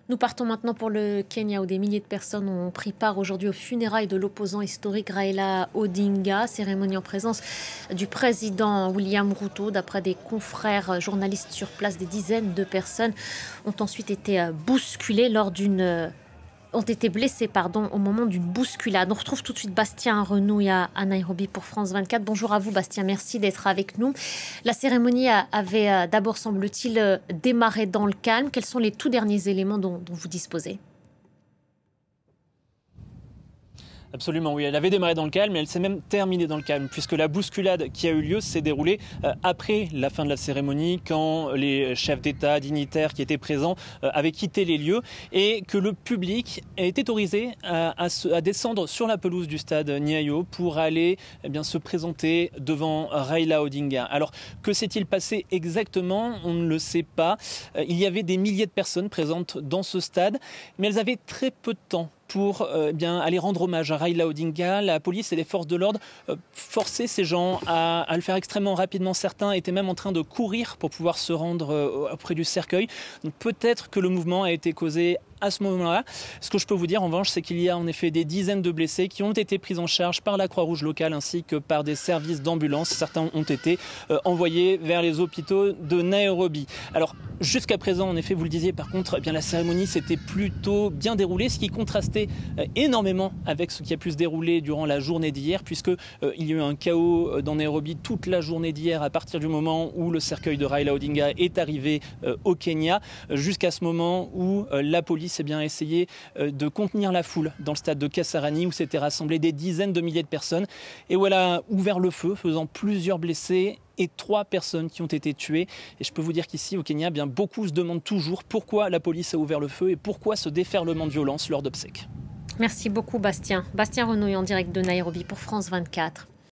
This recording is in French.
Nous partons maintenant pour le Kenya où des milliers de personnes ont pris part aujourd'hui aux funérailles de l'opposant historique Raila Odinga. Cérémonie en présence du président William Ruto. D'après des confrères journalistes sur place, des dizaines de personnes ont ensuite été bousculées ont été blessés au moment d'une bousculade. On retrouve tout de suite Bastien Renouille à Nairobi pour France 24. Bonjour à vous Bastien, merci d'être avec nous. La cérémonie avait d'abord, semble-t-il, démarré dans le calme. Quels sont les tout derniers éléments dont vous disposez ? Absolument, oui. Elle avait démarré dans le calme, mais elle s'est même terminée dans le calme, puisque la bousculade qui a eu lieu s'est déroulée après la fin de la cérémonie, quand les chefs d'État, dignitaires qui étaient présents avaient quitté les lieux, et que le public était autorisé à descendre sur la pelouse du stade Nyayo pour aller se présenter devant Raila Odinga. Alors, que s'est-il passé exactement ? On ne le sait pas. Il y avait des milliers de personnes présentes dans ce stade, mais elles avaient très peu de temps pour aller rendre hommage à Raila Odinga. La police et les forces de l'ordre forçaient ces gens à le faire extrêmement rapidement. Certains étaient même en train de courir pour pouvoir se rendre auprès du cercueil. Donc peut-être que le mouvement a été causé à ce moment-là. Ce que je peux vous dire en revanche, c'est qu'il y a en effet des dizaines de blessés qui ont été pris en charge par la Croix-Rouge locale ainsi que par des services d'ambulance. Certains ont été envoyés vers les hôpitaux de Nairobi. Alors jusqu'à présent, en effet, vous le disiez, par contre, la cérémonie s'était plutôt bien déroulée, ce qui contrastait énormément avec ce qui a pu se dérouler durant la journée d'hier, puisque il y a eu un chaos dans Nairobi toute la journée d'hier à partir du moment où le cercueil de Raila Odinga est arrivé au Kenya, jusqu'à ce moment où la police a bien essayé de contenir la foule dans le stade de Kasarani où s'étaient rassemblées des dizaines de milliers de personnes et où elle a ouvert le feu, faisant plusieurs blessés et 3 personnes qui ont été tuées. Et je peux vous dire qu'ici au Kenya, beaucoup se demandent toujours pourquoi la police a ouvert le feu et pourquoi ce déferlement de violence lors d'obsèques. Merci beaucoup Bastien. Bastien Renouille en direct de Nairobi pour France 24.